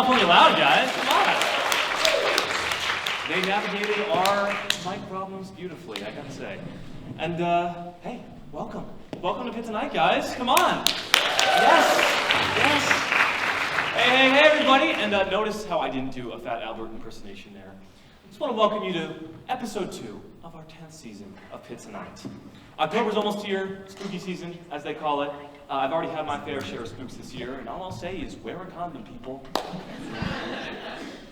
California loud, guys. Come on. They navigated our mic problems beautifully, I gotta say. And, hey, welcome. Welcome to Pitt Tonight, guys. Come on. Yes. Hey, everybody. And notice how I didn't do a Fat Albert impersonation there. I just want to welcome you to episode 2 of our 10th season of Pitt Tonight. October's almost here, spooky season, as they call it. I've already had my fair share of spooks this year, and all I'll say is wear a condom, people.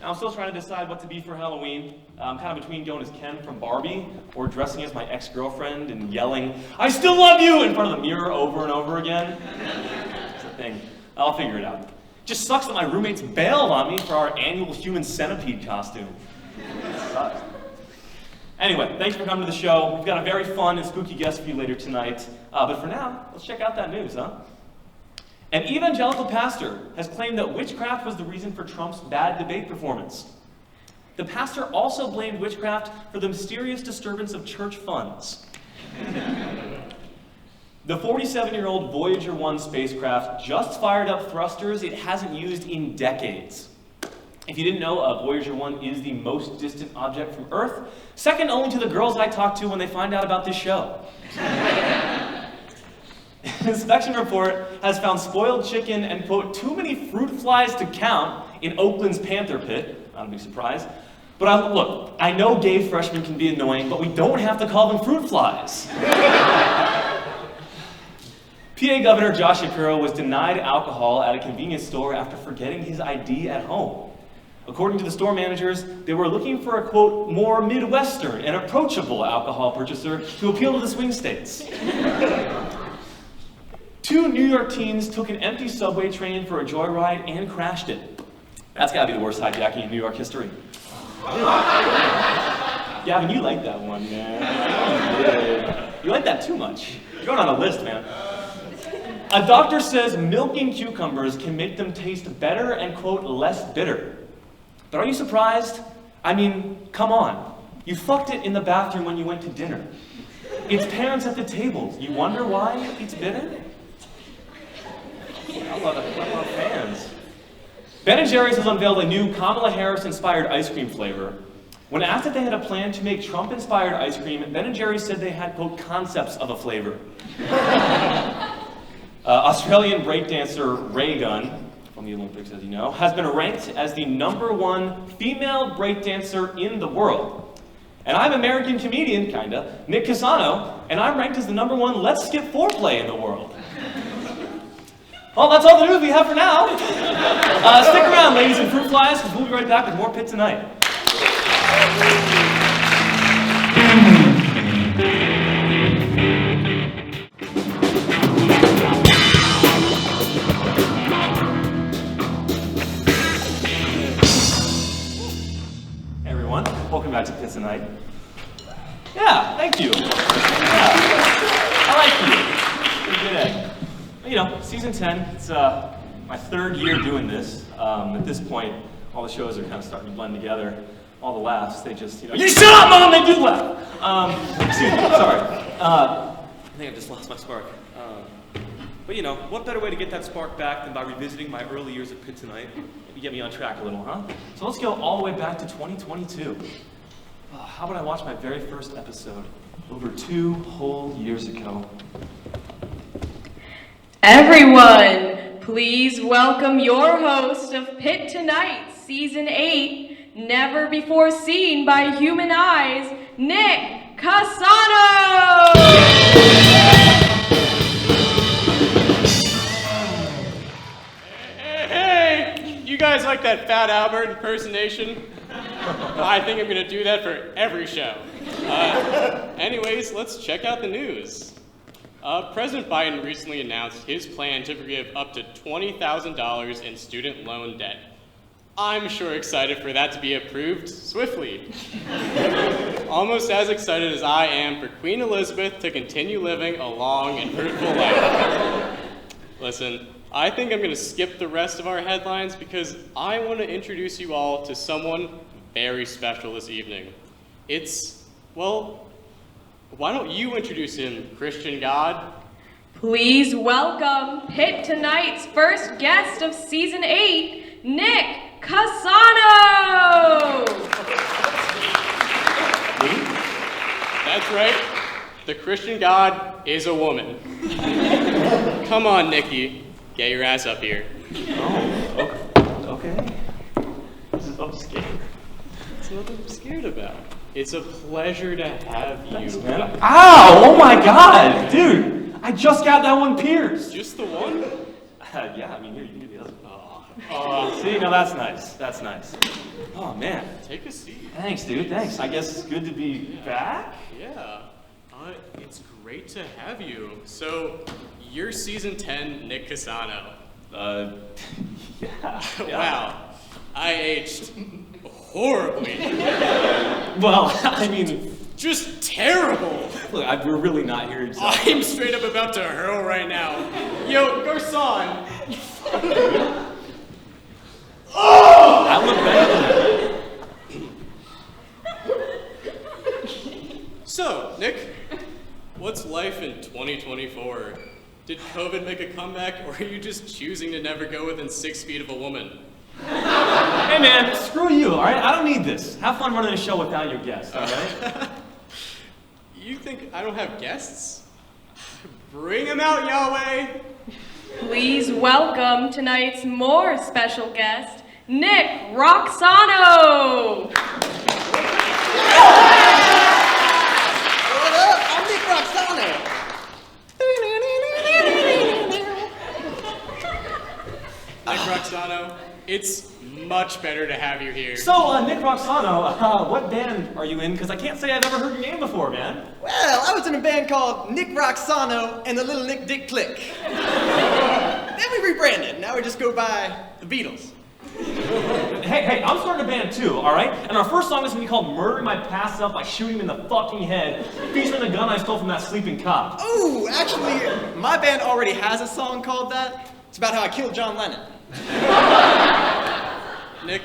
Now, I'm still trying to decide what to be for Halloween. I'm kind of between going as Ken from Barbie or dressing as my ex-girlfriend and yelling, "I still love you!" in front of the mirror over and over again. It's a thing. I'll figure it out. Just sucks that my roommates bailed on me for our annual human centipede costume. It sucks. Anyway, thanks for coming to the show. We've got a very fun and spooky guest for you later tonight. But for now, let's check out that news, huh? An evangelical pastor has claimed that witchcraft was the reason for Trump's bad debate performance. The pastor also blamed witchcraft for the mysterious disturbance of church funds. The 47-year-old Voyager 1 spacecraft just fired up thrusters it hasn't used in decades. If you didn't know, Voyager 1 is the most distant object from Earth, second only to the girls I talk to when they find out about this show. An inspection report has found spoiled chicken and, quote, too many fruit flies to count in Oakland's Panther Pit. Not a big surprise. But look, I know gay freshmen can be annoying, but we don't have to call them fruit flies. PA Governor Josh Shapiro was denied alcohol at a convenience store after forgetting his ID at home. According to the store managers, they were looking for a, quote, more Midwestern and approachable alcohol purchaser to appeal to the swing states. 2 New York teens took an empty subway train for a joyride and crashed it. That's gotta be the worst hijacking in New York history. Gavin, you like that one, man. You like that too much. You're going on a list, man. A doctor says milking cucumbers can make them taste better and, quote, less bitter. But are you surprised? I mean, come on. You fucked it in the bathroom when you went to dinner. It's parents at the table. You wonder why it's bitter? I love fans. Ben & Jerry's has unveiled a new Kamala Harris-inspired ice cream flavor. When asked if they had a plan to make Trump-inspired ice cream, Ben & Jerry's said they had, quote, concepts of a flavor. Australian breakdancer Ray Gunn, from the Olympics, as you know, has been ranked as the #1 female breakdancer in the world. And I'm American comedian, kinda, Nick Casano, and I'm ranked as the #1 Let's Skip Foreplay in the world. Well, that's all the news we have for now. Stick around, ladies and fruit flies, because we'll be right back with more Pitt Tonight. Welcome back to Pitt Tonight. Yeah, thank you. Yeah, I like you. Pretty good egg. You know, season 10, it's my 3rd year doing this. At this point, all the shows are kind of starting to blend together. All the laughs, they just, you shut up, Mom, they do laugh. Excuse me, sorry. I think I've just lost my spark. But you know, what better way to get that spark back than by revisiting my early years at Pitt Tonight? Maybe get me on track a little, huh? So let's go all the way back to 2022. How about I watch my very first episode over 2 whole years ago? Everyone, please welcome your host of Pitt Tonight, Season 8, never before seen by human eyes, Nick Casano! Hey, you guys like that Fat Albert impersonation? I think I'm going to do that for every show. Anyways, let's check out the news. President Biden recently announced his plan to forgive up to $20,000 in student loan debt. I'm sure excited for that to be approved swiftly. Almost as excited as I am for Queen Elizabeth to continue living a long and fruitful life. Listen, I think I'm going to skip the rest of our headlines because I want to introduce you all to someone very special this evening. Well, why don't you introduce him, Christian God? Please welcome Pitt Tonight's first guest of Season 8, Nick Casano! That's right. The Christian God is a woman. Come on, Nikki. Get your ass up here. Oh, okay. I'm scared. There's nothing I'm scared about. It's a pleasure to have you. Thanks, man. Ow! Oh my god! Dude, I just got that one pierced. Just the one? Yeah, I mean, here, you can do the other. See, no, that's nice. That's nice. Oh, man. Take a seat. Thanks, dude. Thanks. I guess it's good to be back. Yeah. It's great to have you. So, you're season 10 Nick Casano. Yeah. Wow. I aged horribly. Well, I mean, Just terrible. look, we're really not here to... I'm straight up about to hurl right now. Yo, Garcon. Oh! I look better than that. So, Nick, what's life in 2024? Did COVID make a comeback, or are you just choosing to never go within 6 feet of a woman? Hey, man, screw you, all right? I don't need this. Have fun running a show without your guests, all right? You think I don't have guests? Bring them out, Yahweh! Please welcome tonight's more special guest, Nick Roxano! What up? I'm Nick Roxano. Nick Roxano, it's much better to have you here. So, Nick Roxano, what band are you in? Because I can't say I've ever heard your name before, man. Well, I was in a band called Nick Roxano and the Little Nick Dick Click. Then we rebranded. Now we just go by the Beatles. Hey, I'm starting a band too, all right? And our first song is going to be called Murdering My Past Self by Shooting Him in the Fucking Head, featuring the gun I stole from that sleeping cop. Oh, actually, my band already has a song called that. It's about how I killed John Lennon. Nick,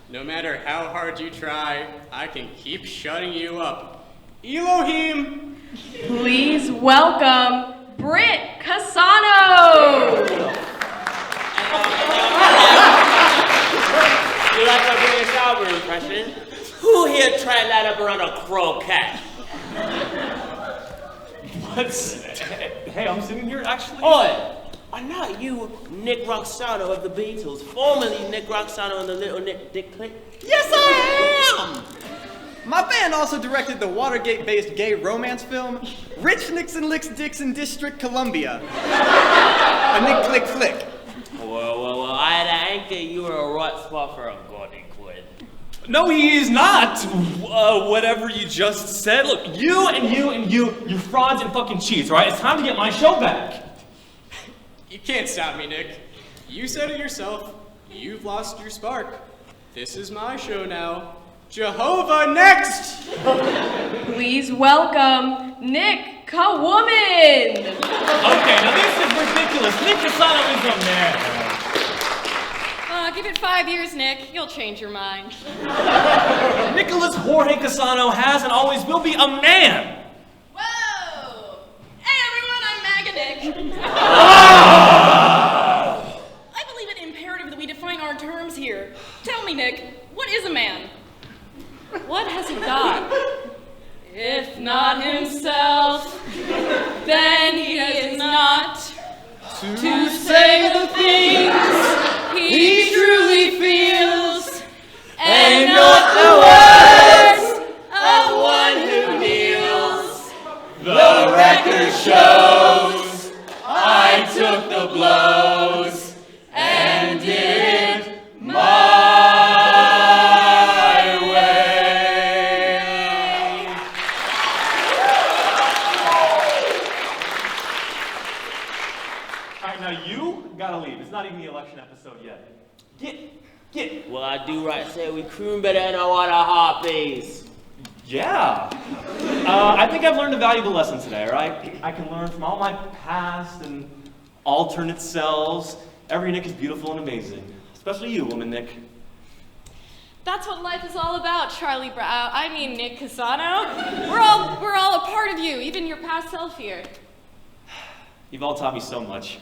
no matter how hard you try, I can keep shutting you up. Elohim! Please welcome Britt Casano! You like my British Albert impression? Who here tried light up around a croquette? What's... Hey, I'm sitting here actually... Oi! Are not you Nick Roxano of the Beatles, formerly Nick Roxano and the Little Nick Dick Click? Yes, I am! My band also directed the Watergate-based gay romance film, Rich Nixon Licks Dixon District, Columbia. A Nick Click Flick. Well, I had an anchor you were a right spot for a gaudy quid. No, he is not! Whatever you just said. Look, you, you're frauds and fucking cheats, all right? It's time to get my show back. You can't stop me, Nick. You said it yourself. You've lost your spark. This is my show now. Jehovah next! Please welcome Nick Ka-Woman! Okay, now this is ridiculous. Nick Casano is a man. Give it 5 years, Nick. You'll change your mind. Nicholas Jorge Casano has and always will be a man. Whoa! Hey, everyone, I'm MAGA Nick. I believe it imperative that we define our terms here. Tell me, Nick, what is a man? What has he got? If not himself, then he is not to say the things he truly feels, and not the words of one who kneels. The record shows I took the blows and did it my way. All right, now you gotta leave. It's not even the election episode yet. Get. Well, I do right say we croon better than our water harpies. Yeah. I think I've learned a valuable lesson today, right? I can learn from all my past and alternate selves. Every Nick is beautiful and amazing. Especially you, woman Nick. That's what life is all about, Nick Casano. We're all a part of you, even your past self here. You've all taught me so much.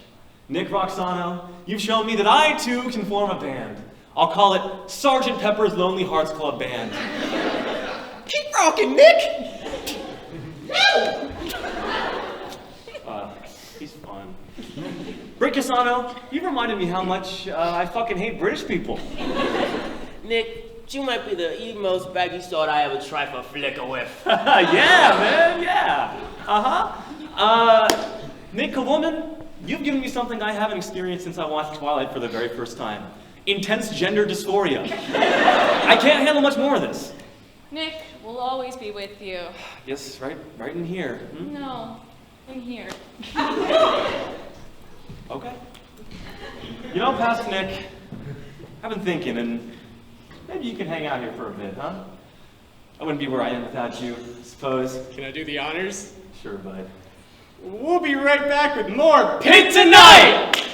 Nick Roxano, you've shown me that I too can form a band. I'll call it Sgt. Pepper's Lonely Hearts Club Band. Keep rocking, Nick! He's fun. Rick Casano, you reminded me how much I fucking hate British people. Nick, you might be the most baggy sword I ever tried for a flicker with. Yeah, man, yeah. Nick Woman, you've given me something I haven't experienced since I watched Twilight for the very first time. Intense gender dysphoria. I can't handle much more of this. Nick, we'll always be with you. Yes, right in here. Hmm? No, in here. Okay. You know, Pastor Nick, I've been thinking, and maybe you can hang out here for a bit, huh? I wouldn't be where I am without you, I suppose. Can I do the honors? Sure, bud. We'll be right back with more Pitt Tonight!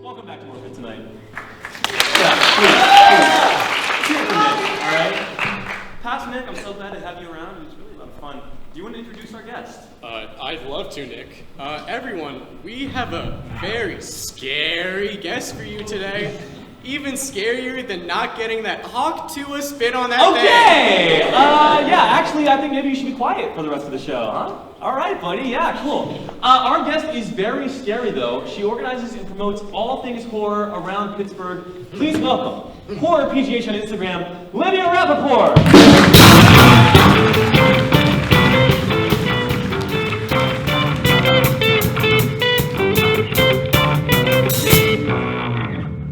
Welcome back to more Pitt Tonight. Yeah, please. All right? Pastor Nick, I'm so glad to have you around. It was really a lot of fun. Do you want to introduce our guest? I'd love to, Nick. Everyone, we have a very scary guest for you today. Even scarier than not getting that Hawk Tua spit on that thing. Okay! Yeah, actually, I think maybe you should be quiet for the rest of the show, huh? All right, buddy. Yeah, cool. Our guest is very scary, though. She organizes and promotes all things horror around Pittsburgh. Please welcome Horror PGH on Instagram, Livia Rappaport.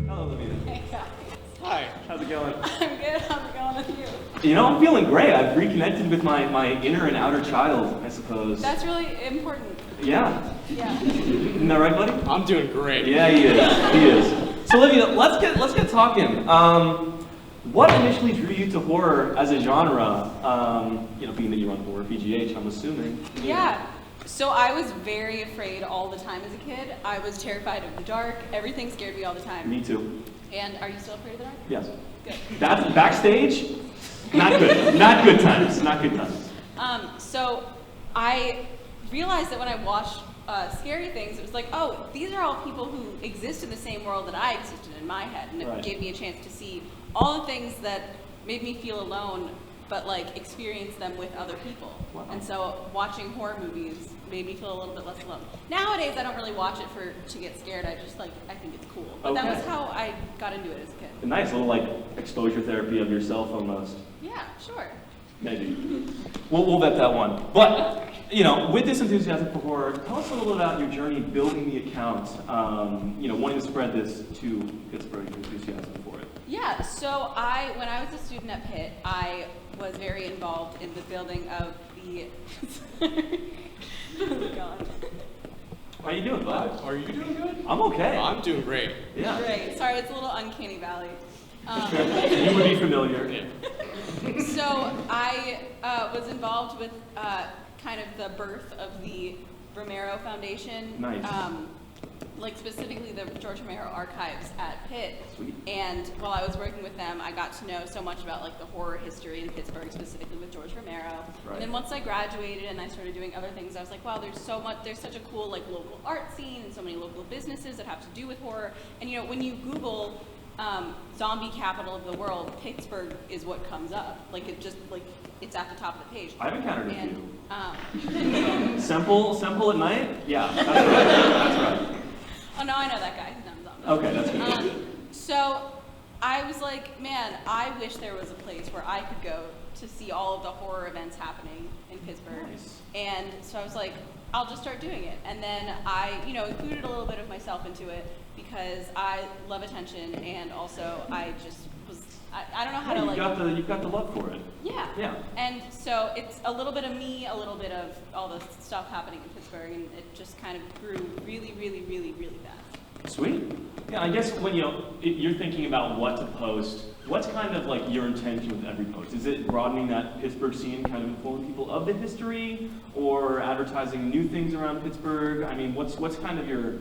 Hello, Livia. Hey guys. Hi. How's it going? I'm good. How's it going with you? You know, I'm feeling great. I've reconnected with my inner and outer child, I suppose. That's really important. Yeah. Yeah. Isn't that right, buddy? I'm doing great. Yeah, he is. He is. So, Livia, let's get talking. What initially drew you to horror as a genre? Being that you run Horror PGH, I'm assuming. Yeah. So I was very afraid all the time as a kid. I was terrified of the dark. Everything scared me all the time. Me too. And are you still afraid of the dark? Yes. Good. That's backstage. Not good. Not good times. Not good times. So I realized that when I watched scary things, it was like, oh, these are all people who exist in the same world that I existed in my head, and it Right. gave me a chance to see all the things that made me feel alone, but like experience them with other people. Wow. And so watching horror movies made me feel a little bit less alone. Nowadays, I don't really watch it to get scared. I think it's cool. But that Okay. was how I got into it as a kid. A nice little exposure therapy of yourself almost. Yeah, sure. Maybe. We'll bet that one. But, with this enthusiasm for horror, tell us a little bit about your journey building the account, wanting to spread this to Pittsburgh, your enthusiasm for it. Yeah, so when I was a student at Pitt, I was very involved in the building of the... Oh my God. How you doing, bud? Are you doing good? I'm okay. I'm doing great. Yeah. Great. Sorry, it's a little uncanny valley. You would be familiar. Yeah. So I was involved with kind of the birth of the Romero Foundation. Nice. Specifically the George Romero archives at Pitt. Sweet. And while I was working with them, I got to know so much about the horror history in Pittsburgh, specifically with George Romero. Right. And then once I graduated and I started doing other things, I was like, wow, there's such a cool local art scene and so many local businesses that have to do with horror. And when you Google zombie capital of the world, Pittsburgh is what comes up. It's at the top of the page. I've encountered a And few. Semple at night? Yeah, that's right. That's right. oh no, I know that guy. He's not a zombie. Okay, that's good. So I was like, man, I wish there was a place where I could go to see all of the horror events happening in Pittsburgh. Nice. And so I was like, I'll just start doing it. And then I, included a little bit of myself into it because I love attention, and also I just was, I don't know how to You've got the love for it. Yeah. Yeah. And so it's a little bit of me, a little bit of all the stuff happening in Pittsburgh, and it just kind of grew really, really, really, really fast. Sweet. Yeah, I guess when you're thinking about what to post, what's kind of like your intention with every post? Is it broadening that Pittsburgh scene, kind of informing people of the history, or advertising new things around Pittsburgh? I mean, what's kind of your?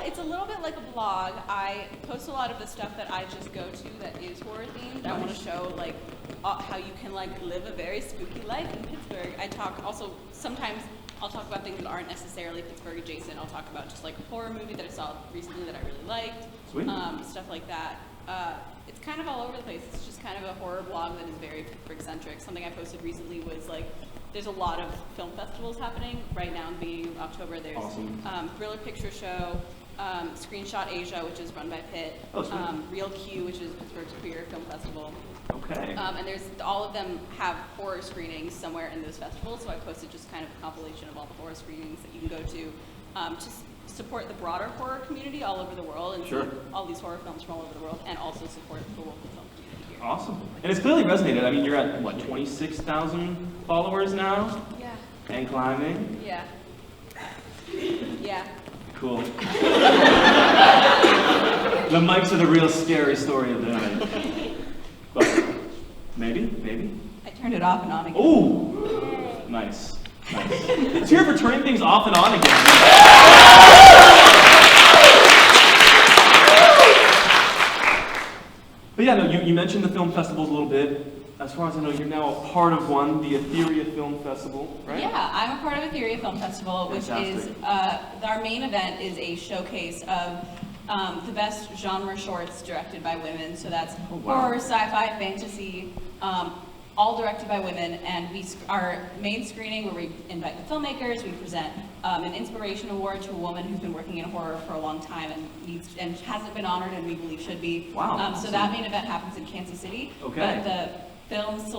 It's a little bit like a blog. I post a lot of the stuff that I just go to that is horror themed. I want to show like how you can like live a very spooky life in Pittsburgh. I talk also sometimes. I'll talk about things that aren't necessarily Pittsburgh adjacent. I'll talk about just like a horror movie that I saw recently that I really liked. Sweet. Stuff like that. It's kind of all over the place. It's just kind of a horror blog that is very Pittsburgh centric. Something I posted recently was like, there's a lot of film festivals happening right now in the beginning of October. There's awesome. Thriller Picture Show, Screenshot Asia, which is run by Pitt, Real Q, which is Pittsburgh's queer film festival. Okay. And there's all of them have horror screenings somewhere in those festivals, so I posted just kind of a compilation of all the horror screenings that you can go to support the broader horror community all over the world and see all these horror films from all over the world, and also support the local film community here. Awesome. And it's clearly resonated. I mean, you're at, what, 26,000 followers now? Yeah. And climbing? Yeah. Yeah. Cool. The mics are the real scary story of the night. But maybe. I turned it off and on again. Ooh! Nice. It's here for turning things off and on again. But yeah, no, you mentioned the film festivals a little bit. As far as I know, you're now a part of one, the Etheria Film Festival, right? Yeah, I'm a part of Etheria Film Festival, which is, our main event is a showcase of the best genre shorts directed by women. So that's horror, sci-fi, fantasy, all directed by women. And our main screening where we invite the filmmakers, we present an inspiration award to a woman who's been working in horror for a long time and hasn't been honored and we believe should be. Wow. So that main event happens in Kansas City. Okay. But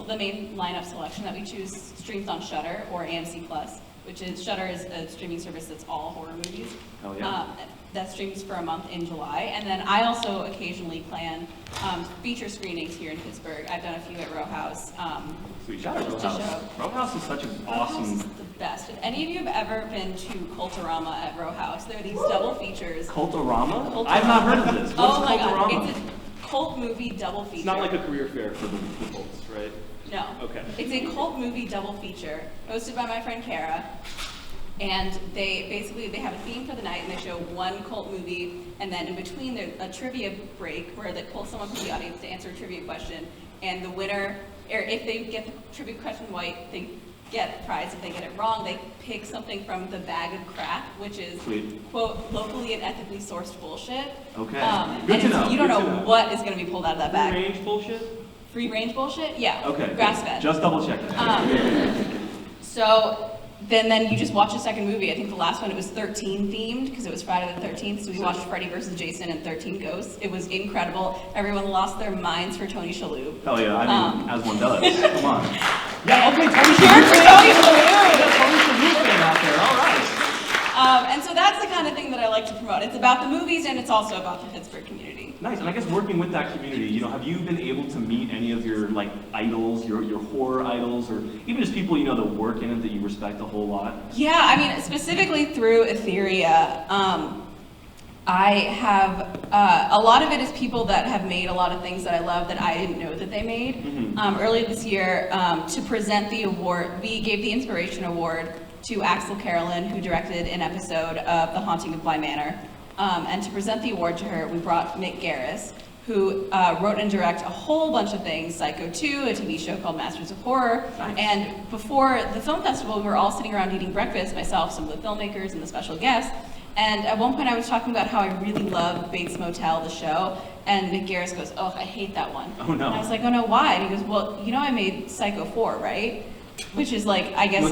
the main lineup selection that we choose streams on Shudder or AMC Plus, which is Shudder is a streaming service that's all horror movies. Oh yeah. That streams for a month in July, and then I also occasionally plan feature screenings here in Pittsburgh. I've done a few at Row House. Sweet, shout out Row House. Row House is such an awesome. Row House is the best. If any of you have ever been to Culturama at Row House, there are these double features. Culturama? I've not heard of this. What's oh my Culturama? God, it's a cult movie double feature. It's not like a career fair for the cults, right? No. Okay. It's a cult movie double feature hosted by my friend Kara. And they have a theme for the night, and they show one cult movie, and then in between there's a trivia break where they pull someone from the audience to answer a trivia question, and the winner, or if they get the trivia question right, they get a prize. If they get it wrong, they pick something from the bag of crap, which is, quote, locally and ethically sourced bullshit. Okay. Good to know. You don't know what is going to be pulled out of that bag. Free range bullshit? Free range bullshit? Yeah. Okay. Grass fed. Just double check. So then you just watch a second movie. I think the last one, it was 13 themed because it was Friday the 13th. So we watched Freddy vs. Jason and 13 Ghosts. It was incredible. Everyone lost their minds for Tony Shalhoub. Hell yeah, I mean, as one does. Come on. Yeah, okay, Tony Cheers for Tony Shalhoub! Tony Shalhoub fan out there, all right. And so that's the kind of thing that I like to promote. It's about the movies and it's also about the Pittsburgh community. Nice, and I guess working with that community, have you been able to meet any of your idols, your horror idols, or even just people that work in it that you respect a whole lot? Yeah, I mean, specifically through Etheria, I have, a lot of it is people that have made a lot of things that I love that I didn't know that they made. Mm-hmm. Earlier this year, to present the award, we gave the Inspiration Award to Axel Carolyn, who directed an episode of The Haunting of Bly Manor. And to present the award to her, we brought Nick Garris, who wrote and directed a whole bunch of things, Psycho 2, a TV show called Masters of Horror. Nice. And before the film festival, we were all sitting around eating breakfast, myself, some of the filmmakers, and the special guests. And at one point I was talking about how I really love Bates Motel, the show, and Nick Garris goes, "Oh, I hate that one." Oh no. And I was like, "Oh no, why?" And he goes, "Well, I made Psycho 4, right?" Which is I guess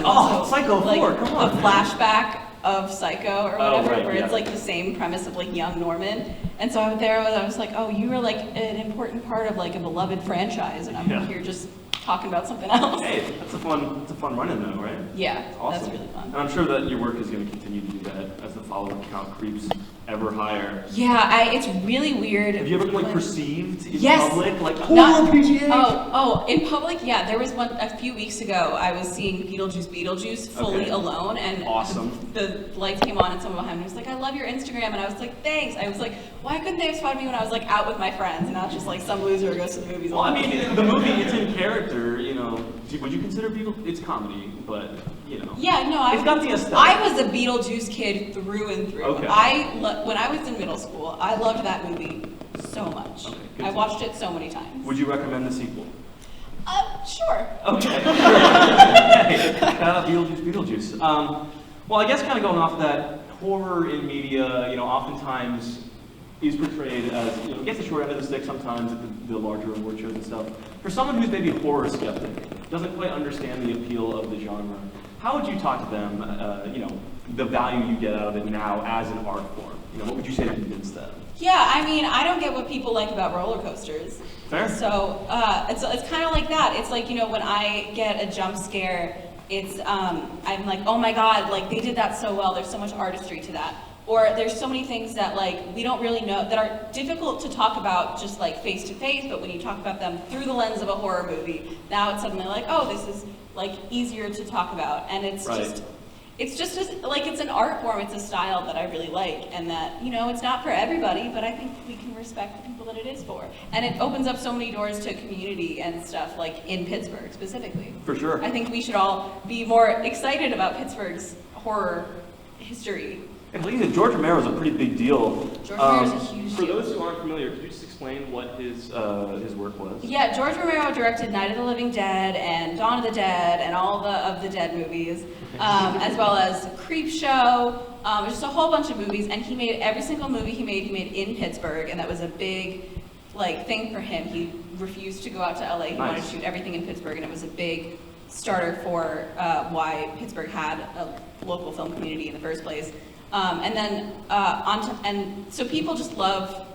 Psycho 4, come on. a flashback of Psycho or whatever, right, where yeah. it's the same premise of young Norman. And so I was like, "Oh, you were an important part of a beloved franchise, and I'm here just talking about something else." Hey, that's a fun run-in though, right? Yeah, Awesome. that's really fun. And I'm sure that your work is going to continue to do that as the follower count creeps ever higher. Yeah, it's really weird. Have you ever been like perceived in Yes. public? Like, Not- PGA? Oh, in public, yeah. There was one a few weeks ago. I was seeing Beetlejuice fully Okay. alone, and Awesome. the lights came on, and someone behind me was like, "I love your Instagram," and I was like, "Thanks." I was like, "Why couldn't they have spotted me when I was like out with my friends, and not just like some loser who goes to the movies?" Well, I alone?" mean, the movie, it's in character, you know. Would you consider it's comedy, but, you know. Yeah, no, It's got the aesthetic. I was a Beetlejuice kid through and through. Okay. When I was in middle school, I loved that movie so much. Okay, good I to watched it so many times. Would you recommend the sequel? Sure. Okay. Hey, Beetlejuice. Well, I guess kind of going off of that, horror in media, you know, oftentimes is portrayed as, you know, gets the short end of the stick sometimes at the larger award shows and stuff. For someone who's maybe a horror skeptic, doesn't quite understand the appeal of the genre, how would you talk to them, you know, the value you get out of it now as an art form? You know, what would you say to convince them? Yeah, I mean, I don't get what people like about roller coasters. Fair. So it's kind of like that. It's like, you know, when I get a jump scare, it's I'm like, oh my god, like they did that so well. There's so much artistry to that. Or there's so many things that like we don't really know that are difficult to talk about just like face to face. But when you talk about them through the lens of a horror movie, now it's suddenly like, oh, this is like easier to talk about, and it's Right. just like it's an art form, it's a style that I really like, and that, you know, it's not for everybody, but I think we can respect the people that it is for. And it opens up so many doors to community and stuff, like in Pittsburgh specifically. For sure. I think we should all be more excited about Pittsburgh's horror history. And like you said, George Romero is a pretty big deal. George Romero's a huge For deal. those who aren't familiar, could you just explain what his work was? Yeah, George Romero directed Night of the Living Dead and Dawn of the Dead and all of the Dead movies, as well as Creep Show, just a whole bunch of movies. And he made every single movie he made in Pittsburgh, and that was a big like thing for him. He refused to go out to LA. He wanted to Nice. shoot everything in Pittsburgh, and it was a big starter for why Pittsburgh had a local film community in the first place. And then so people just love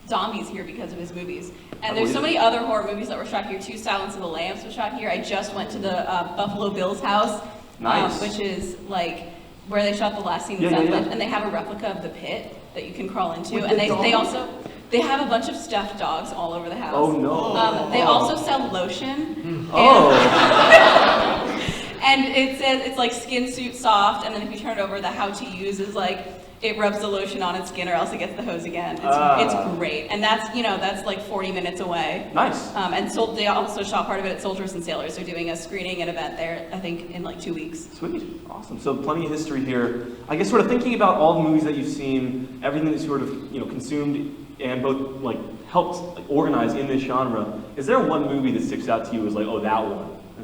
zombies here because of his movies. And there's so many other horror movies that were shot here too. Silence of the Lambs was shot here. I just went to the Buffalo Bill's house, Nice. which is like where they shot the last scene in Yeah, yeah, Sunlit, yeah. and they have a replica of the pit that you can crawl into. With And the they dogs? also have a bunch of stuffed dogs all over the house. Oh, no. They also sell lotion. Oh. And it says it's like skin suit soft, and then if you turn it over, the how to use is like it rubs the lotion on its skin or else it gets the hose again. It's great. And that's like 40 minutes away. Nice. And they also shot part of it at Soldiers and Sailors. They're doing a screening and event there, I think, in like 2 weeks. Sweet, awesome. So plenty of history here. I guess sort of thinking about all the movies that you've seen, everything that you sort of, you know, consumed and both like helped like, organize in this genre. Is there one movie that sticks out to you as like, oh,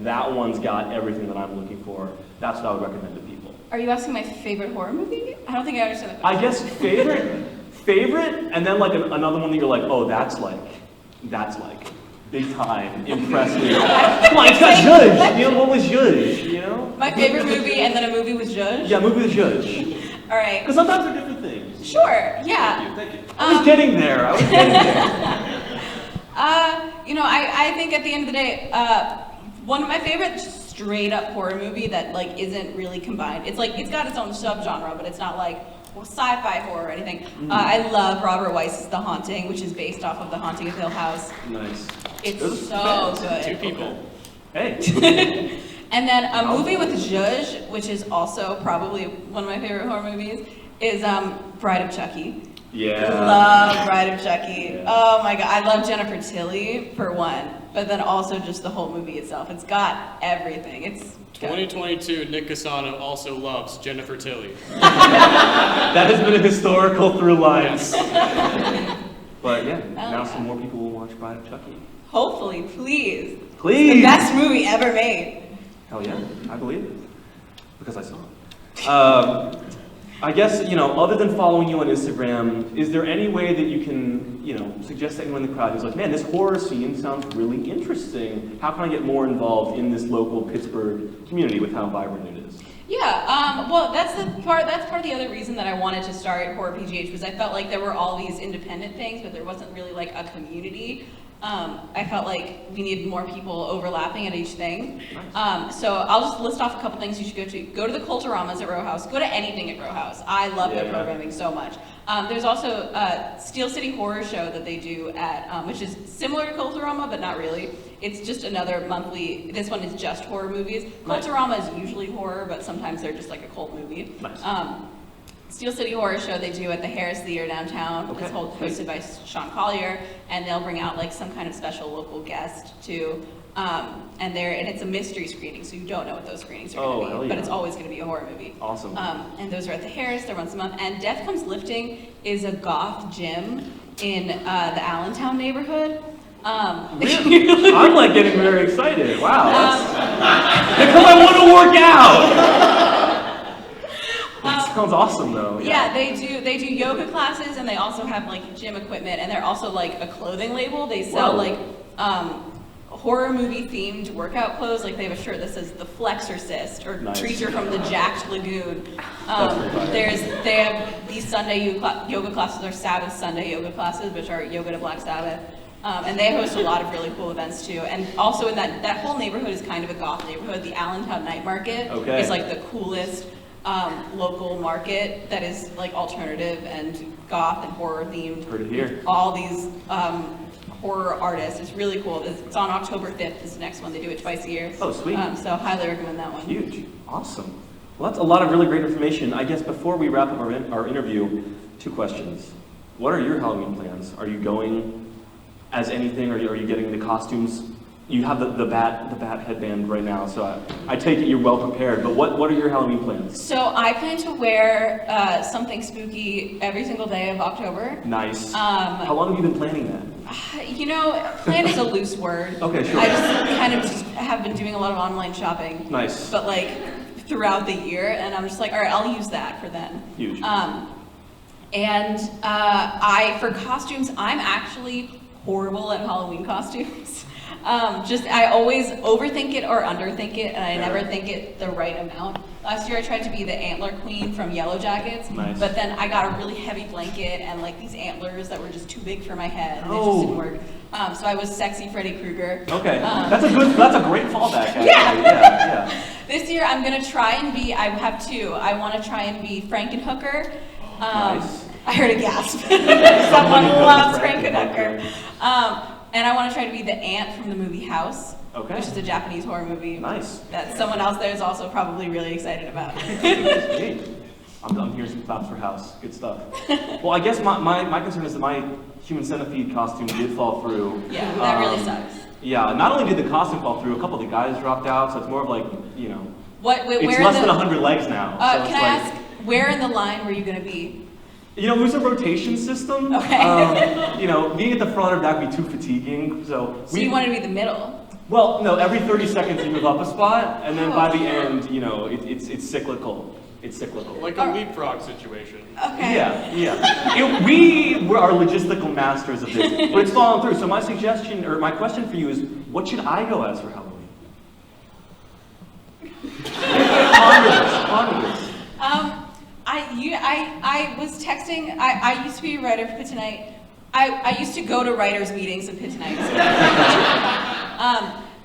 that one's got everything that I'm looking for. That's what I would recommend to people. Are you asking my favorite horror movie? I don't think I understand the question. I guess favorite, and then like another one that you're like, oh, that's like big time, impressive. Come on, it's got Judge. You know, what was Judge? You know? My favorite movie and then a movie with Judge? Yeah, movie with Judge. All right. Because sometimes they're different things. Sure, yeah. Thank you. I was getting there. You know, I think at the end of the day, one of my favorite straight up horror movie that like isn't really combined. It's like it's got its own subgenre, but it's not like sci-fi horror or anything. I love Robert Weiss's The Haunting, which is based off of The Haunting of Hill House. Nice. It's Those so are good. Two people. Hey. And then a movie with Judge, which is also probably one of my favorite horror movies, is Bride of Chucky. Yeah. Love Bride of Chucky. Yeah. Oh my god, I love Jennifer Tilly for one, but then also just the whole movie itself. It's got everything. It's good. 2022, Nick Casano also loves Jennifer Tilly. That has been a historical through line. But yeah, now some more people will watch Bride of Chucky. Hopefully, please. Please. The best movie ever made. Hell yeah, I believe it. Because I saw it. I guess, you know, other than following you on Instagram, is there any way that you can, you know, suggest to anyone in the crowd who's like, man, this horror scene sounds really interesting. How can I get more involved in this local Pittsburgh community with how vibrant it is? Yeah, well, that's part of the other reason that I wanted to start Horror PGH, because I felt like there were all these independent things, but there wasn't really like a community. I felt like we needed more people overlapping at each thing. So I'll just list off a couple things you should go to. Go to the Culturamas at Row House. Go to anything at Row House. I love their programming so much. There's also Steel City Horror Show that they do at, which is similar to Culturama, but not really. It's just another monthly, this one is just horror movies. Nice. Culturama is usually horror, but sometimes they're just like a cult movie. Nice. Steel City Horror Show they do at the Harris Theater downtown. Okay. It's hosted by Sean Collier, and they'll bring out like some kind of special local guest too. And it's a mystery screening, so you don't know what those screenings are going to be, but it's always going to be a horror movie. Awesome. And those are at the Harris. They're once a month. And Death Comes Lifting is a goth gym in the Allentown neighborhood. Really? I'm like getting very excited. Wow. Because I want to work out. That sounds awesome though. Yeah, they do yoga classes, and they also have like gym equipment, and they're also like a clothing label. They sell like horror movie themed workout clothes. Like they have a shirt that says The Flexorcist or Creature from the Jacked Lagoon. They have these Sunday yoga classes, or Sabbath Sunday yoga classes, which are yoga to Black Sabbath. And they host a lot of really cool events too. And also in that whole neighborhood is kind of a goth neighborhood. The Allentown Night Market is like the coolest local market that is like alternative and goth and horror themed. Heard it here. All these horror artists. It's really cool. It's on October 5th is the next one. They do it twice a year. Oh, sweet. So highly recommend that one. Huge. Awesome. Well, that's a lot of really great information. I guess before we wrap up our interview, 2 questions. What are your Halloween plans? Are you going as anything, or are you getting the costumes? You have the bat headband right now, so I take it you're well prepared, but what are your Halloween plans? So I plan to wear something spooky every single day of October. Nice. How long have you been planning that? You know, plan is a loose word. Okay, sure. I just have been doing a lot of online shopping. Nice. But like throughout the year, and I'm just like, all right, I'll use that for then. Huge. For costumes, I'm actually horrible at Halloween costumes. I always overthink it or underthink it, and I never think it the right amount. Last year I tried to be the antler queen from Yellow Jackets, but then I got a really heavy blanket and like these antlers that were just too big for my head, and it just didn't work. So I was sexy Freddy Krueger. Okay, that's a great fallback. Actually. Yeah. This year I'm gonna try and be. I have 2. I want to try and be Frankenhooker. Nice. I heard a gasp. Someone loves Frankenhooker. And I want to try to be the ant from the movie House, which is a Japanese horror movie. Nice. That someone else there is also probably really excited about. Hey, I'm hearing some claps for House. Good stuff. Well, I guess my concern is that my human centipede costume did fall through. Yeah, that really sucks. Yeah, not only did the costume fall through, a couple of the guys dropped out, so it's more of like, you know, it's less than 100 legs now. So can I ask, where in the line were you going to be? You know, there's a rotation system. Okay. You know, being at the front or back would be too fatiguing. So you wanted to be the middle? Well, no, every 30 seconds you move up a spot, and then by the end, you know, it's cyclical. It's cyclical. Like a leapfrog situation. Okay. Yeah. We are logistical masters of this, but it's fallen through. So my suggestion, or my question for you is, what should I go as for Halloween? Ponder this. I was texting, I used to be a writer for Pitt Tonight. I used to go to writers' meetings at Pitt Tonight.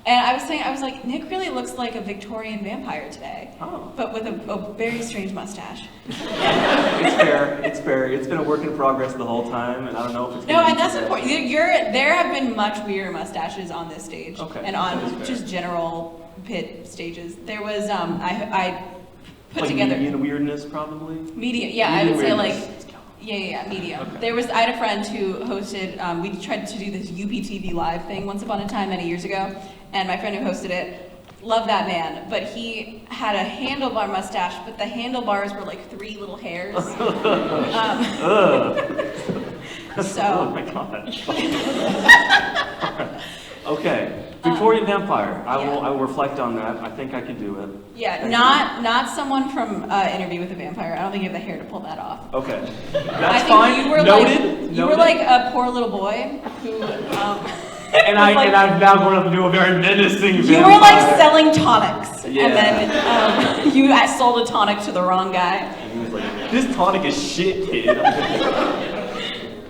And I was like, Nick really looks like a Victorian vampire today. But with a very strange mustache. It's fair. It's been a work in progress the whole time, and I don't know if it's No, and that's important. There have been much weirder mustaches on this stage. And on just general Pitt stages. There was, I put like together median weirdness, probably. Medium, yeah, Medium I would say weirdness. like, medium. Okay. I had a friend who hosted. We tried to do this UPTV live thing once upon a time many years ago, and my friend who hosted it loved that man, but he had a handlebar mustache, but the handlebars were like 3 little hairs. Oh my god. Okay. Victorian vampire. I will reflect on that. I think I could do it. Yeah, not someone from Interview with a Vampire. I don't think you have the hair to pull that off. Okay. I That's think fine. You were Noted. You were like a poor little boy who. And I've now grown up into a very menacing vampire. You were like selling tonics, Yeah. and then you sold a tonic to the wrong guy. And he was like, "This tonic is shit, kid."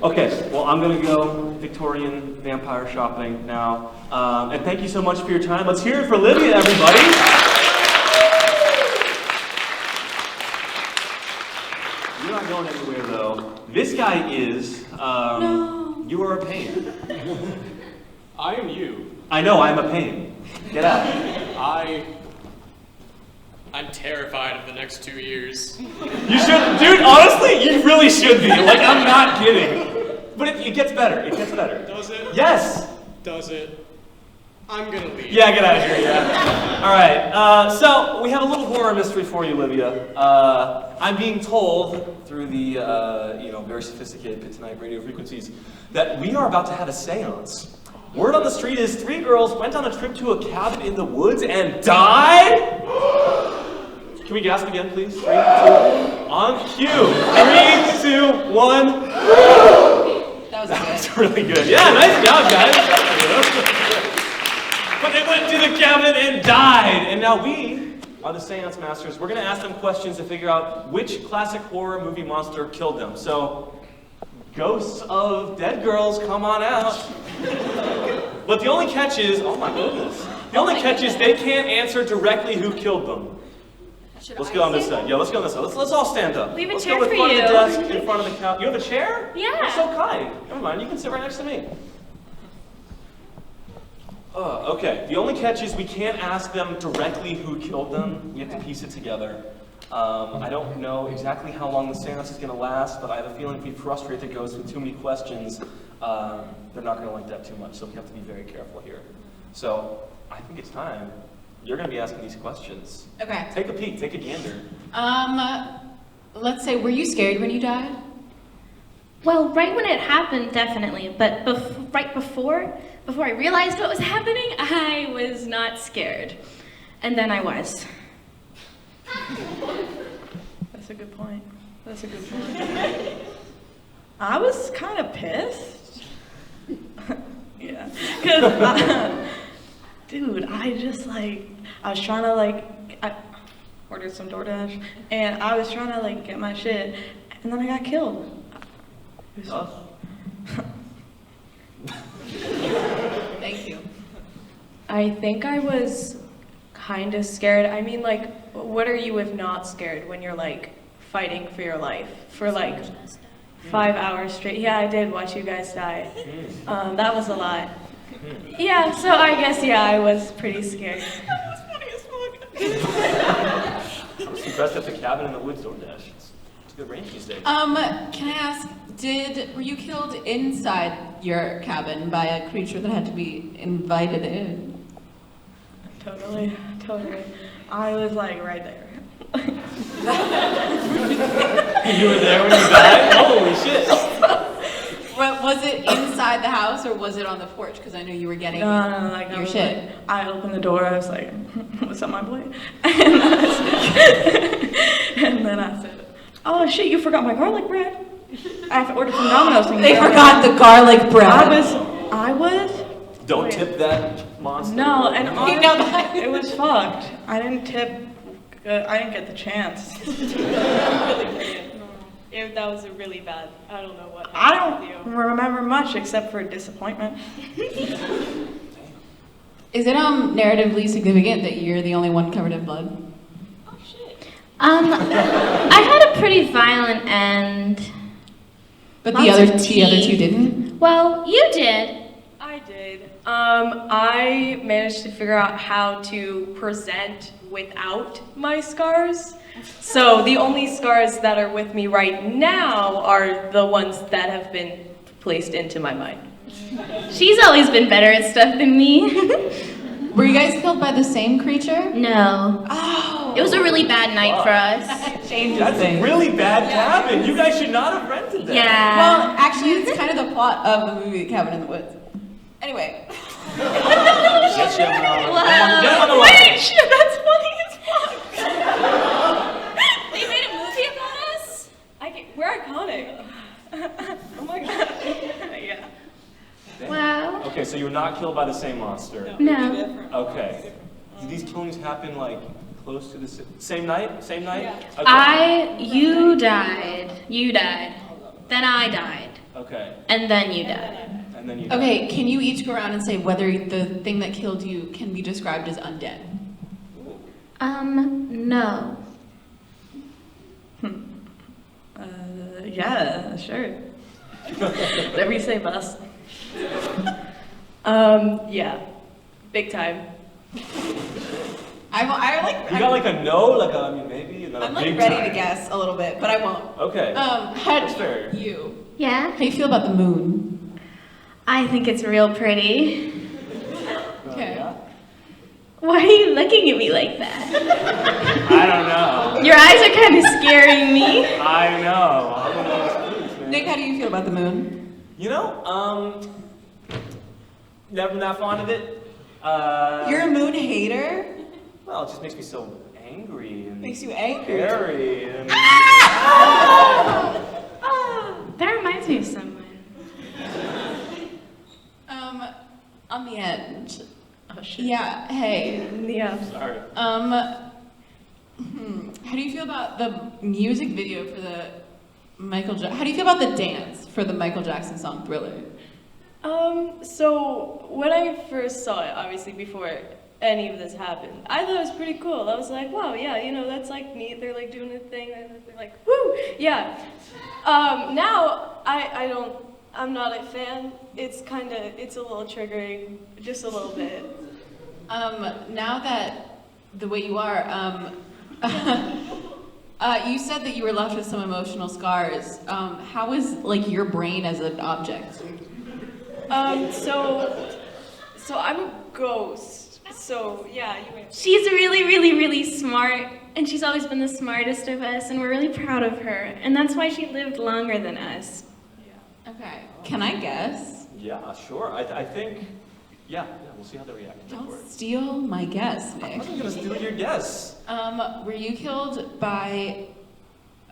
Okay, well I'm gonna go Victorian vampire shopping now. And thank you so much for your time. Let's hear it for Livia, everybody. You're not going anywhere, though. This guy is, you are a pain. I am you. I know, I'm a pain. Get out. I'm terrified of the next 2 years. You should, dude, honestly, you really should be. Like, I'm not kidding. But it gets better. It gets better. Does it? Yes. Does it? I'm gonna leave. Yeah, get out of here, yeah. All right, so we have a little horror mystery for you, Livia. I'm being told through the, very sophisticated Pitt Tonight radio frequencies that we are about to have a seance. Word on the street is 3 girls went on a trip to a cabin in the woods and died? Can we gasp again, please? 3, 2, on cue. 3, 2, 1. That was really good. Yeah, nice job, guys. But they went to the cabin and died. And now we are the seance masters. We're going to ask them questions to figure out which classic horror movie monster killed them. So, ghosts of dead girls, come on out. But the only catch is, oh my goodness. The only catch is they can't answer directly who killed them. Let's go on this side. Yeah, let's go on this side. Let's all stand up. Leave a Let's chair go in for front you. of the desk, in front of the couch. You have a chair? Yeah. You're so kind. Never mind, you can sit right next to me. Okay, the only catch is we can't ask them directly who killed them. We have to piece it together. I don't know exactly how long the seance is going to last, but I have a feeling if we frustrate the ghosts with too many questions, they're not going to like that too much, so we have to be very careful here. So, I think it's time. You're going to be asking these questions. Okay. Take a peek, take a gander. Let's say, were you scared when you died? Well, right when it happened, definitely. But right before I realized what was happening, I was not scared. And then I was. That's a good point. That's a good point. I was kind of pissed. Yeah. Because, dude, I was trying to, I ordered some DoorDash, and I was trying to, get my shit, and then I got killed. It was Thank you. I think I was kind of scared. I mean, what are you if not scared when you're, fighting for your life for, 5 hours straight? Yeah, I did watch you guys die. That was a lot. Yeah, so I guess, I was pretty scared. That was funny as fuck. I'm surprised at the cabin in the woods DoorDash. It's a good range these days. Can I ask, were you killed inside your cabin by a creature that had to be invited in? Totally. I was, right there. You were there when you died? Holy shit. Was it inside the house or was it on the porch? Because I know you were getting your shit. I opened the door, I was like, what's up, my boy? And then I said, oh shit, you forgot my garlic bread. I have to order from Domino's. They forgot the garlic bread. I was. Don't tip that monster. No, and honestly, it was fucked. I didn't tip, I didn't get the chance. That was a really bad. I don't know what I happened don't with you. remember much except for disappointment. Is it narratively significant that you're the only one covered in blood? Oh shit. I had a pretty violent end. But Lots the other of two tea. didn't? Well, you did. I did. I managed to figure out how to present without my scars. So the only scars that are with me right now are the ones that have been placed into my mind. She's always been better at stuff than me. Were you guys killed by the same creature? No. Oh. It was a really bad night for us. Changes That's a things. really bad cabin. You guys should not have rented that. Yeah. Well, actually, it's kind of the plot of the movie Cabin in the Woods. Anyway. Yes, yeah, Wow. get on the Wait, line. shit, that's funny as fuck. They made a movie about us? We're iconic. Oh my god. Yeah. Wow. Okay, so you were not killed by the same monster. No. Okay. Did these killings happen close to the same night? Same night? Yeah. Okay. You died. Then I died. Okay. And then you died. And and then you. Okay, can you each go around and say whether the thing that killed you can be described as undead? No. Yeah, sure. Whatever you say, boss. Yeah, big time. I like. You got like a no, like a, I mean maybe. And then I'm a like big ready time. to guess a little bit, but I won't. Okay. How That's fair. you? Yeah? How you feel about the moon? I think it's real pretty. Okay. Yeah. Why are you looking at me like that? I don't know. Your eyes are kind of scaring me. I know. I don't know what to do, man. Nick, how do you feel about the moon? You know, never been that fond of it. You're a moon hater? Well, it just makes me so angry and Makes you angry. hairy and. That reminds me of someone. On the end. Oh shit. Yeah, hey. Yeah. Sorry. How do you feel about the music video for the how do you feel about the dance for the Michael Jackson song Thriller? So when I first saw it, obviously before any of this happened, I thought it was pretty cool. I was like, wow, yeah, you know, that's like neat. They're like doing a thing, and they're like, woo, yeah. Now I'm not a fan. It's a little triggering, just a little bit. Now that the way you are, you said that you were left with some emotional scars. How is like your brain as an object? So I'm a ghost. So yeah, you went. She's really, really, really smart, and she's always been the smartest of us, and we're really proud of her. And that's why she lived longer than us. Okay. Can I guess? Yeah, sure. I think. Yeah, we'll see how they react. Go for Don't it. steal my guess, I Nick. wasn't gonna steal your guess. Were you killed by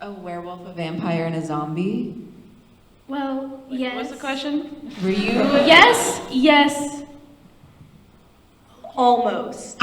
a werewolf, a vampire, and a zombie? Well, yes. What's the question? Were you? Yes. Almost.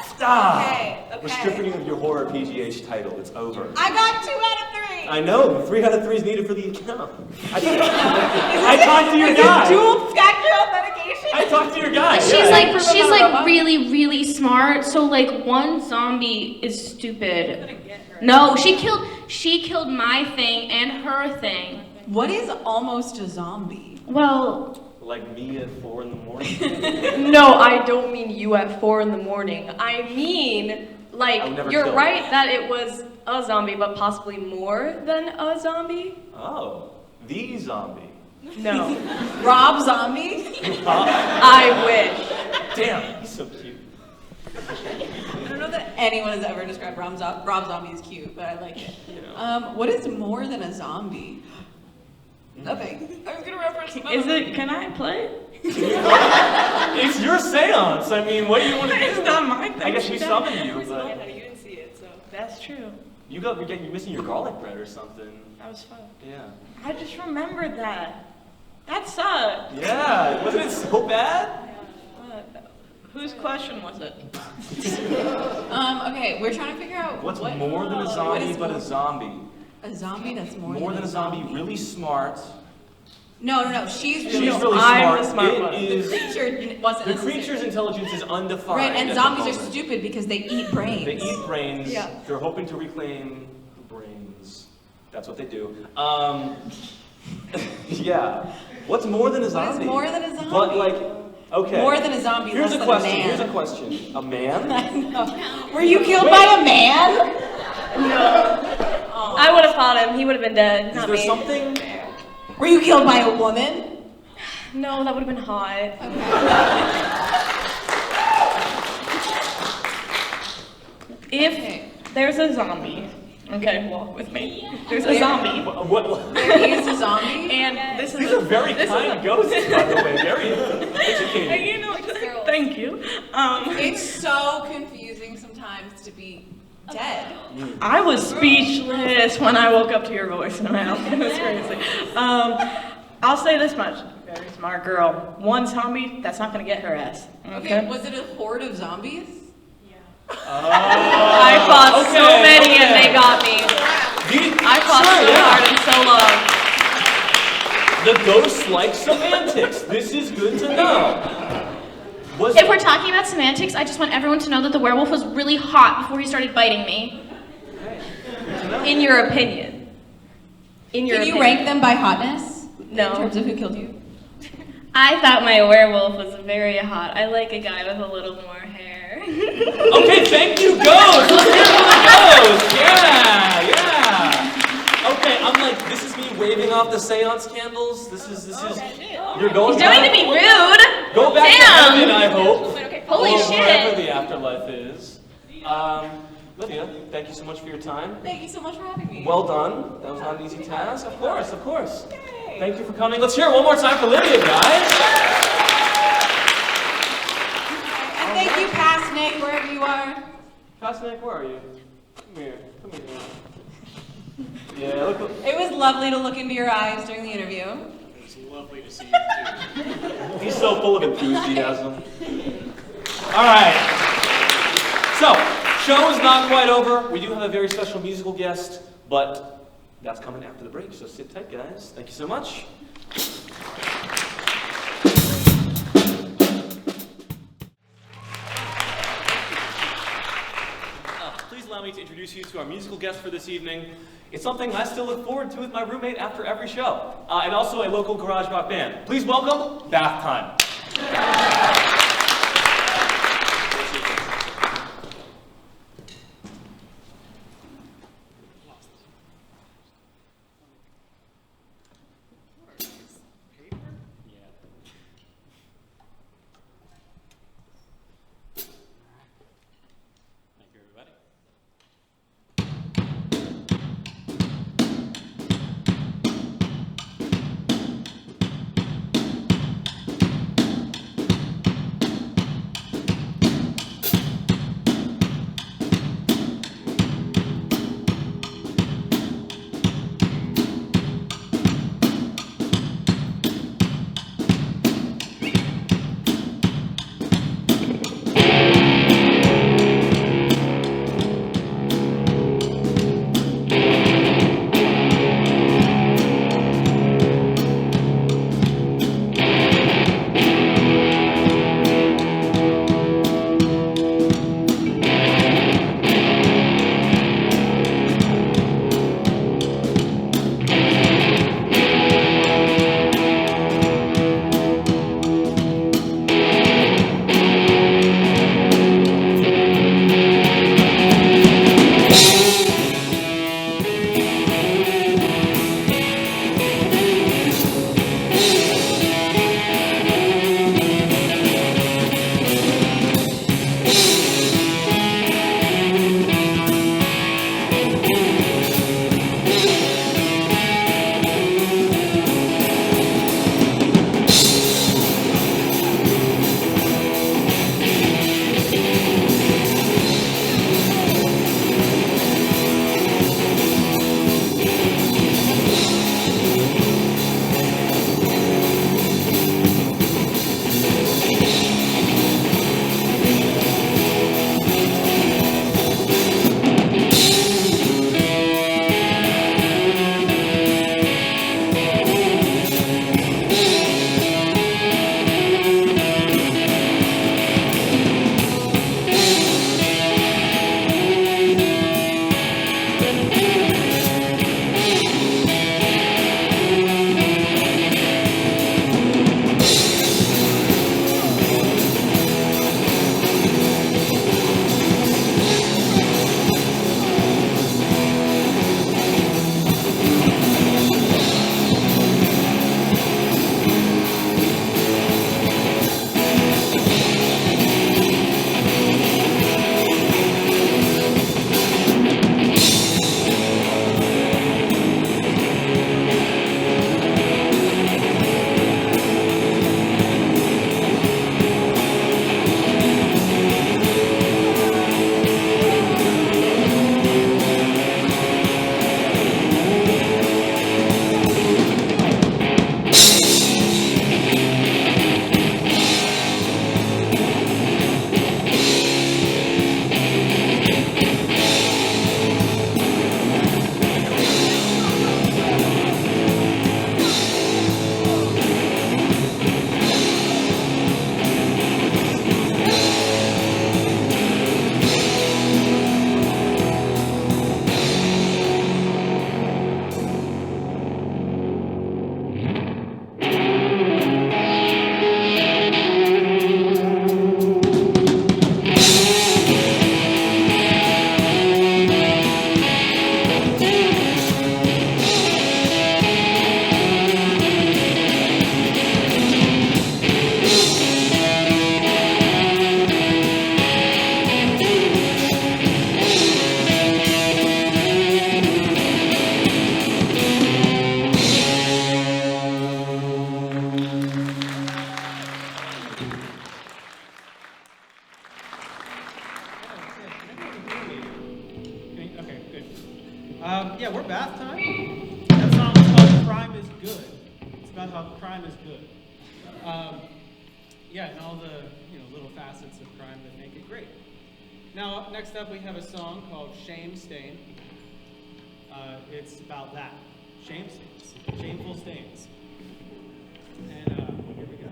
Stop! Okay. We're stripping you of your horror PGH title. It's over. I got 2 out of 3. I know. 3 out of 3 is needed for the account. I talked to your guy. Dual factor authentication. I talked to your guy. She's yeah. like really, really smart. So like one zombie is stupid. No, she killed my thing and her thing. What is almost a zombie? Well, Like me at 4 in the morning. No, I don't mean you at 4 in the morning. I mean, I would like, never you're kill right that it was a zombie, but possibly more than a zombie? Oh, the zombie. No. Rob Zombie? I wish. Damn, he's so cute. I don't know that anyone has ever described Rob Zombie as cute, but I like it. You know. What is more than a zombie? Nothing. I was gonna reference. Can I play? It's your seance. I mean, what do you want to do? It's not my thing. I guess we summoned you, Yeah, but you didn't see it, so that's true. you're missing your garlic bread or something. That was fun. Yeah. I just remembered that. That sucked. Yeah, wasn't it so bad? Whose question was it? Okay, we're trying to figure out What's what more than a what zombie is but more- a zombie? A zombie that's More than a zombie, really smart. No, she's She's really really I'm smart. the smart one. It The is creature wasn't the necessary. creature's intelligence is undefined. Right, and at the zombies are moment. stupid because they eat brains. They eat brains. Yeah. They're hoping to reclaim brains. That's what they do. Yeah. What's more than a What zombie? is more than a zombie? But like, okay. More than a zombie, Here's less a than a question. man. Here's a question. A man? I know. Were you killed by a man? I would have fought him. He would have been dead. Is Not there me. something? Were you killed by a woman? No, that would have been hot. Okay. If there's a zombie, okay, walk with me. There's a zombie, What? There is a zombie? and this is These are very kind ghosts, by the way. Very educated. You know, thank you. It's so confusing sometimes to be dead. I was speechless when I woke up to your voice in my house. It was crazy. I'll say this much. Very smart girl. One zombie, that's not gonna get her ass. Okay, was it a horde of zombies? I fought so many and they got me. I fought so hard and so long. The ghosts like semantics. This is good to know. If we're talking about semantics, I just want everyone to know that the werewolf was really hot before he started biting me. In your opinion. Can you rank them by hotness? No. In terms of who killed you? I thought my werewolf was very hot. I like a guy with a little more hair. Okay, thank you, ghost. Let's hear it for the ghost. Yeah. Okay, I'm like, this is me waving off the seance candles. This is. You're going. He's doing to be rude. Go back to heaven, I hope. Holy or shit. wherever the afterlife is. Livia, thank you so much for your time. Thank you so much for having me. Well done. That was not an easy task. Of course, of course. Thank you for coming. Let's hear it one more time for Livia, guys. And thank you, Past Nick, wherever you are. Past Nick, where are you? Come here. Come here. Yeah, look. It was lovely to look into your eyes during the interview. It was lovely to see you too. He's so full of enthusiasm. All right. So, show is not quite over. We do have a very special musical guest, but that's coming after the break, so sit tight, guys. Thank you so much. Please allow me to introduce you to our musical guest for this evening. It's something I still look forward to with my roommate after every show, and also a local garage rock band. Please welcome Bath Time. Yeah, we're bath time. That song is called Crime is Good. It's about how crime is good. Yeah, and all the little facets of crime that make it great. Now, next up we have a song called Shame Stain. It's about that. Shame stains. Shameful stains. And here we go.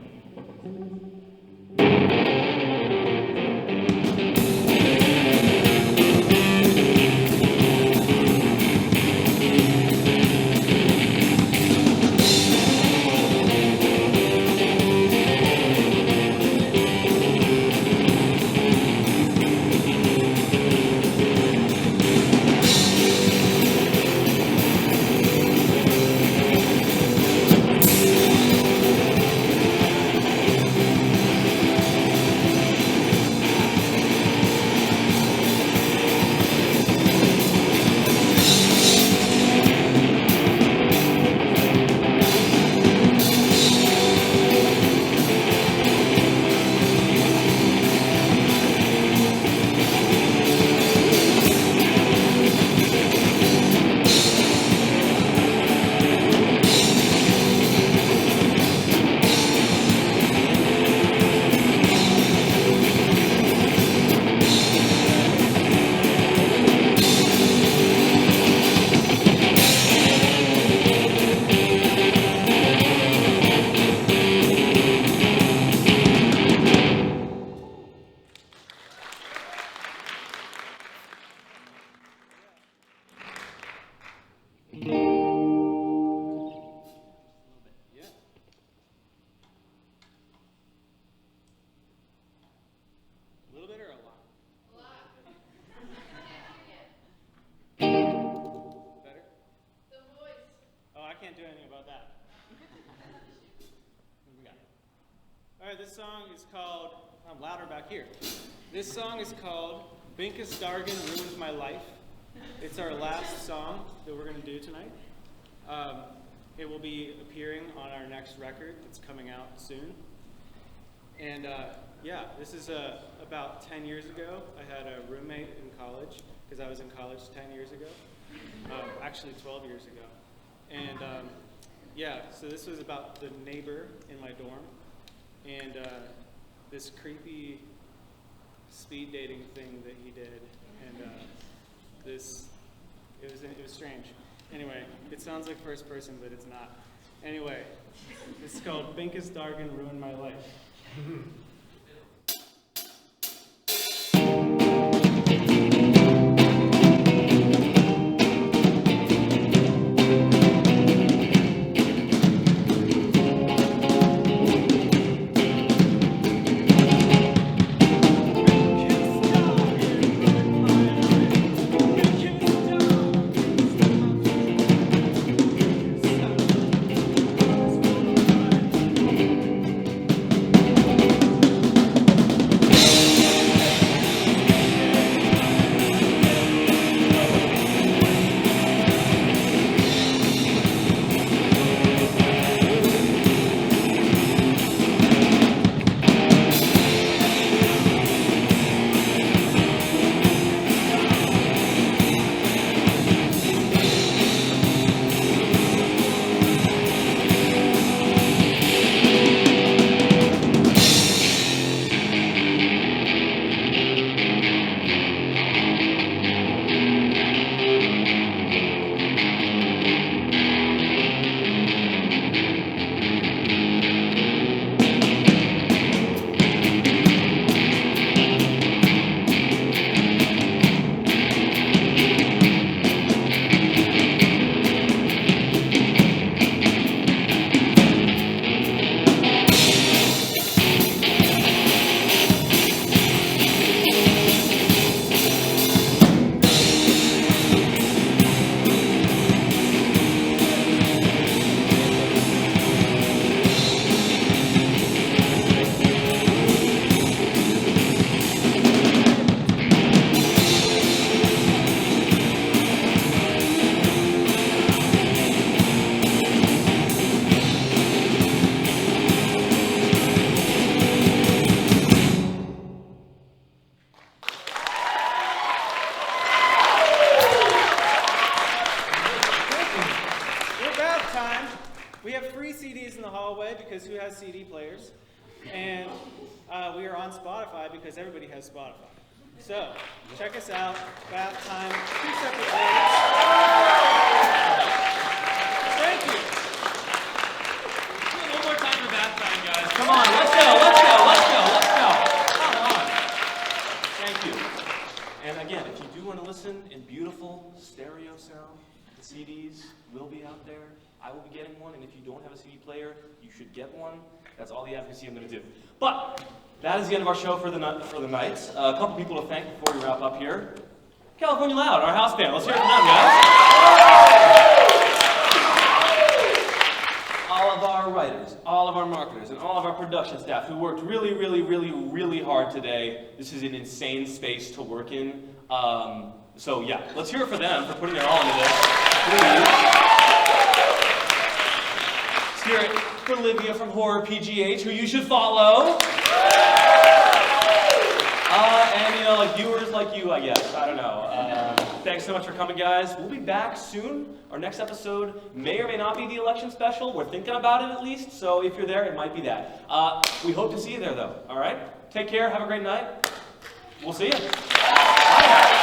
This song is called, I'm louder back here. This song is called Binkus Dargan Ruins My Life. It's our last song that we're going to do tonight. It will be appearing on our next record that's coming out soon. And yeah, this is about 10 years ago. I had a roommate in college, because I was in college 10 years ago. Actually 12 years ago. And yeah, so this was about the neighbor in my dorm. And this creepy speed dating thing that he did, and it was strange. Anyway, it sounds like first person, but it's not. Anyway, this is called Binkus Dargan Ruined My Life. the hallway because who has CD players? And we are on Spotify because everybody has Spotify. So, check us out. Bath time, 2 separate days. Thank you. One more time for bath time, guys. Come on, let's go. Come on. Thank you. And again, if you do want to listen in beautiful stereo sound, the CDs will be out there. I will be getting one, and if you don't have a CD player, you should get one. That's all the advocacy I'm going to do. But that is the end of our show for the night. A couple people to thank before we wrap up here. California Loud, our house band. Let's hear it from them, guys. All of our writers, all of our marketers, and all of our production staff who worked really, really, really, really hard today. This is an insane space to work in. So yeah, let's hear it for them for putting their all into this. Please. Let's hear it for Livia from Horror PGH, who you should follow. And you know, like viewers like you, I guess. I don't know. Thanks so much for coming, guys. We'll be back soon. Our next episode may or may not be the election special. We're thinking about it at least. So if you're there, it might be that. We hope to see you there, though. All right? Take care. Have a great night. We'll see you. Bye.